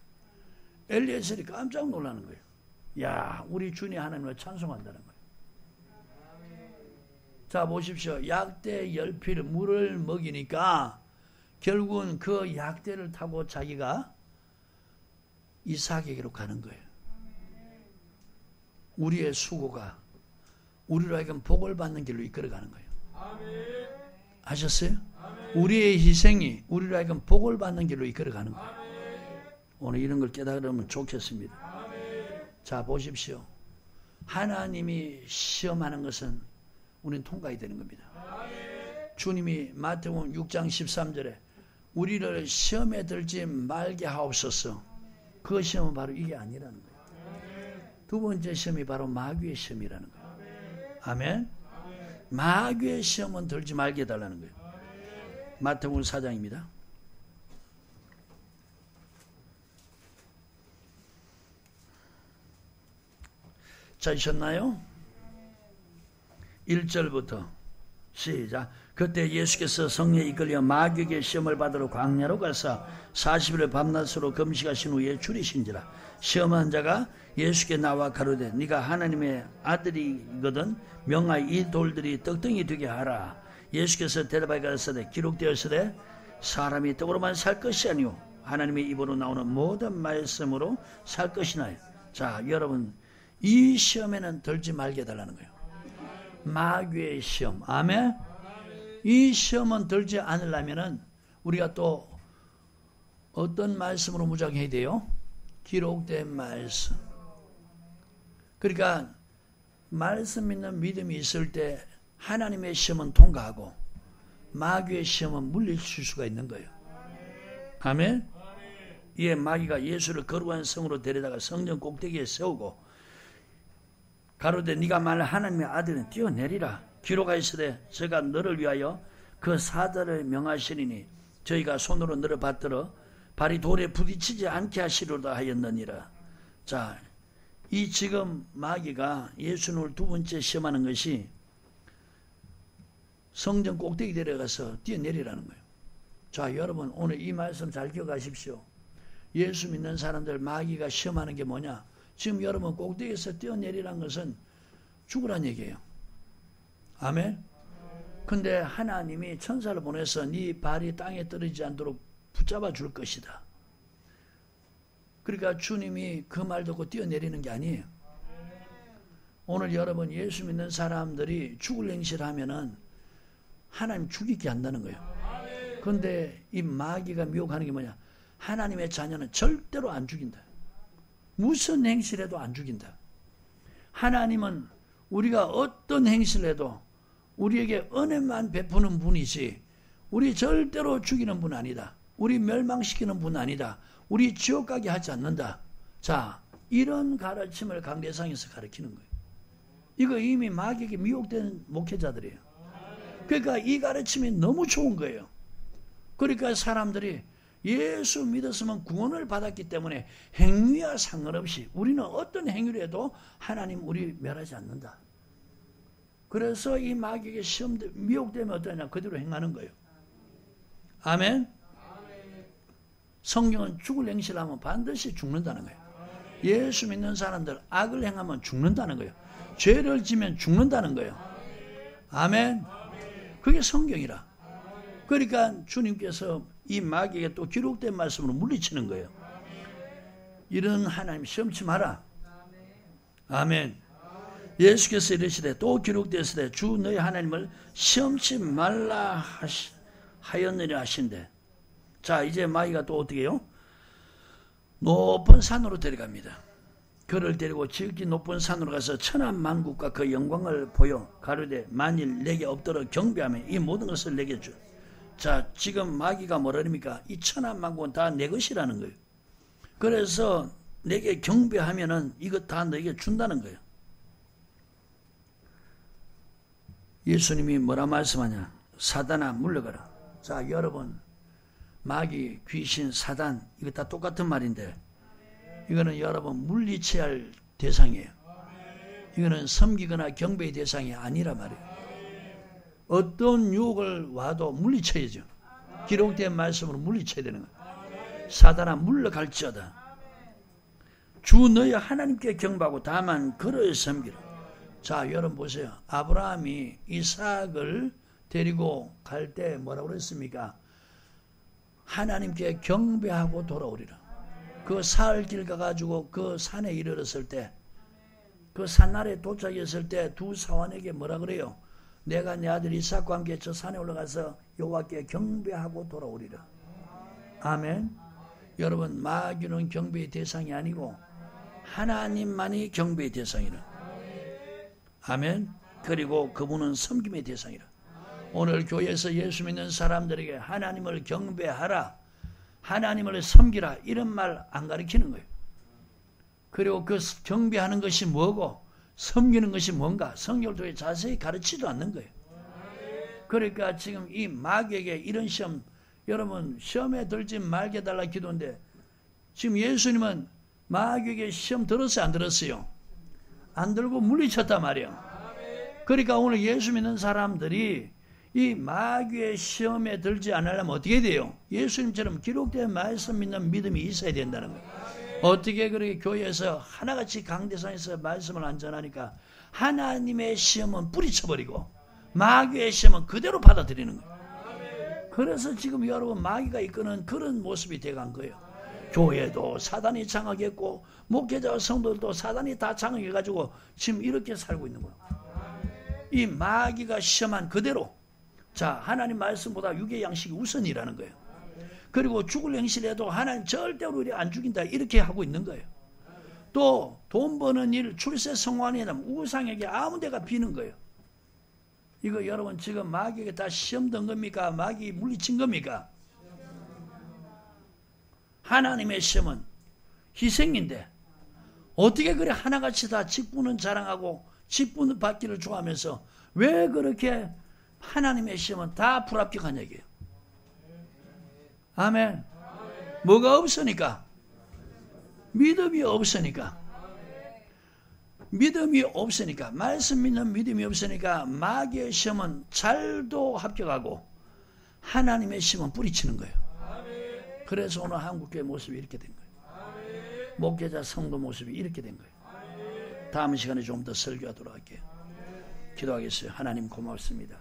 엘리에셀이 깜짝 놀라는 거예요. 야 우리 주님 하나님을 찬송한다는 거예요. 자 보십시오. 약대 10필 물을 먹이니까 결국은 그 약대를 타고 자기가 이삭에게로 가는 거예요. 우리의 수고가 우리로 하여금 복을 받는 길로 이끌어가는 거예요. 아셨어요? 우리의 희생이 우리로 하여금 복을 받는 길로 이끌어가는 거예요. 오늘 이런 걸 깨달으면 좋겠습니다. 자 보십시오. 하나님이 시험하는 것은 우리는 통과해야 되는 겁니다. 주님이 마태복음 6장 13절에 우리를 시험에 들지 말게 하옵소서. 그 시험은 바로 이게 아니라는 거예요. 두 번째 시험이 바로 마귀의 시험이라는 거예요. 아멘. 마귀의 시험은 들지 말게 해달라는 거예요. 마태복음 4장입니다. 찾으셨나요? 1절부터 시작. 그때 예수께서 성령에 이끌려 마귀에게 시험을 받으러 광야로 가서 40일을 밤낮으로 금식하신 후에 줄이신지라. 시험한 자가 예수께 나와 가로되 네가 하나님의 아들이거든 명하여 이 돌들이 떡덩이 되게 하라. 예수께서 대답하여 가라사대 기록되었으되 사람이 떡으로만 살 것이 아니오 하나님의 입으로 나오는 모든 말씀으로 살 것이나요. 자 여러분 이 시험에는 들지 말게 해달라는 거예요. 마귀의 시험. 아멘. 이 시험은 들지 않으려면은 우리가 또 어떤 말씀으로 무장해야 돼요? 기록된 말씀. 그러니까 말씀 믿는 믿음이 있을 때 하나님의 시험은 통과하고 마귀의 시험은 물리칠 수가 있는 거예요. 아멘. 이에 마귀가 예수를 거룩한 성으로 데려다가 성전 꼭대기에 세우고 가로되 네가 만일 하나님의 아들은 뛰어내리라. 기록하였으되 제가 너를 위하여 그 사자를 명하시리니 저희가 손으로 너를 받들어 발이 돌에 부딪히지 않게 하시리로다 하였느니라. 자, 이 지금 마귀가 예수님을 두 번째 시험하는 것이 성전 꼭대기 데려가서 뛰어내리라는 거예요. 자, 여러분 오늘 이 말씀 잘 기억하십시오. 예수 믿는 사람들 마귀가 시험하는 게 뭐냐? 지금 여러분 꼭대기에서 뛰어내리라는 것은 죽으란 얘기예요. 아멘. 근데 하나님이 천사를 보내서 네 발이 땅에 떨어지지 않도록 붙잡아 줄 것이다. 그러니까 주님이 그 말 듣고 뛰어내리는 게 아니에요. 오늘 여러분 예수 믿는 사람들이 죽을 행실하면은 하나님 죽이게 한다는 거예요. 그런데 이 마귀가 미혹하는 게 뭐냐? 하나님의 자녀는 절대로 안 죽인다. 무슨 행실해도 안 죽인다. 하나님은 우리가 어떤 행실을 해도 우리에게 은혜만 베푸는 분이지 우리 절대로 죽이는 분 아니다. 우리 멸망시키는 분 아니다. 우리 지옥 가게 하지 않는다. 자, 이런 가르침을 강대상에서 가르치는 거예요. 이거 이미 마귀에게 미혹된 목회자들이에요. 그러니까 이 가르침이 너무 좋은 거예요. 그러니까 사람들이 예수 믿었으면 구원을 받았기 때문에 행위와 상관없이 우리는 어떤 행위를 해도 하나님 우리 멸하지 않는다. 그래서 이 마귀에게 미혹되면 어떠냐? 그대로 행하는 거예요. 아멘. 성경은 죽을 행실하면 반드시 죽는다는 거예요. 예수 믿는 사람들 악을 행하면 죽는다는 거예요. 죄를 지면 죽는다는 거예요. 아멘. 그게 성경이라. 그러니까 주님께서 이 마귀에게 또 기록된 말씀으로 물리치는 거예요. 이런 하나님 시험치 마라. 아멘. 예수께서 이르시되 또 기록되었으되 주 너희 하나님을 시험치 말라 하였느냐 하신대. 자, 이제 마귀가 또 어떻게 해요? 높은 산으로 데려갑니다. 그를 데리고 지극히 높은 산으로 가서 천하만국과 그 영광을 보여 가로되 만일 내게 엎드려 경배하면 이 모든 것을 내게 주. 자, 지금 마귀가 뭐라니까? 이 천하만국은 다 내 것이라는 거예요. 그래서 내게 경배하면은 이것 다 너에게 준다는 거예요. 예수님이 뭐라 말씀하냐? 사단아 물러가라. 자, 여러분 마귀, 귀신, 사단 이거 다 똑같은 말인데 이거는 여러분 물리쳐야 할 대상이에요. 이거는 섬기거나 경배의 대상이 아니라 말이에요. 어떤 유혹을 와도 물리쳐야죠. 기록된 말씀으로 물리쳐야 되는 거예요. 사단아 물러갈지어다. 주 너희 하나님께 경배하고 다만 그를 섬기라. 자, 여러분 보세요. 아브라함이 이삭을 데리고 갈 때 뭐라고 그랬습니까? 하나님께 경배하고 돌아오리라. 그 사흘 길 가가지고 그 산에 이르렀을 때, 그 산나라에 도착했을 때 두 사환에게 뭐라 그래요? 내가 내 아들 이삭과 함께 저 산에 올라가서 여호와께 경배하고 돌아오리라. 아멘. 여러분 마귀는 경배의 대상이 아니고 하나님만이 경배의 대상이라. 아멘. 그리고 그분은 섬김의 대상이라. 오늘 교회에서 예수 믿는 사람들에게 하나님을 경배하라, 하나님을 섬기라 이런 말 안 가르치는 거예요. 그리고 그 경배하는 것이 뭐고 섬기는 것이 뭔가 성경을 통해 자세히 가르치지도 않는 거예요. 그러니까 지금 이 마귀에게 이런 시험, 여러분 시험에 들지 말게 달라 기도인데 지금 예수님은 마귀에게 시험 들었어요, 안 들었어요? 안 들고 물리쳤단 말이에요. 그러니까 오늘 예수 믿는 사람들이 이 마귀의 시험에 들지 않으려면 어떻게 돼요? 예수님처럼 기록된 말씀 믿는 믿음이 있어야 된다는 거예요. 어떻게 그렇게 교회에서 하나같이 강대상에서 말씀을 안 전하니까 하나님의 시험은 뿌리쳐버리고 마귀의 시험은 그대로 받아들이는 거예요. 그래서 지금 여러분 마귀가 이끄는 그런 모습이 돼간 거예요. 교회도 사단이 장악했고 목회자와 성도들도 사단이 다 장악해가지고 지금 이렇게 살고 있는 거예요. 이 마귀가 시험한 그대로, 자, 하나님 말씀보다 육의 양식이 우선이라는 거예요. 그리고 죽을 행실해도 하나님 절대로 우리 안 죽인다 이렇게 하고 있는 거예요. 또 돈 버는 일, 출세 성공하는 일, 우상에게 아무 데가 비는 거예요. 이거 여러분 지금 마귀에게 다 시험 든 겁니까? 마귀 물리친 겁니까? 하나님의 시험은 희생인데 어떻게 그래 하나같이 다 직분은 자랑하고 직분 받기를 좋아하면서 왜 그렇게 하나님의 시험은 다 불합격한 얘기예요. 아멘. 뭐가 없으니까? 믿음이 없으니까. 믿음이 없으니까. 말씀 믿는 믿음이 없으니까 마귀의 시험은 잘도 합격하고 하나님의 시험은 뿌리치는 거예요. 그래서 오늘 한국교회 모습이 이렇게 된 거예요. 목회자 성도 모습이 이렇게 된 거예요. 다음 시간에 좀 더 설교하도록 할게요. 기도하겠어요. 하나님 고맙습니다.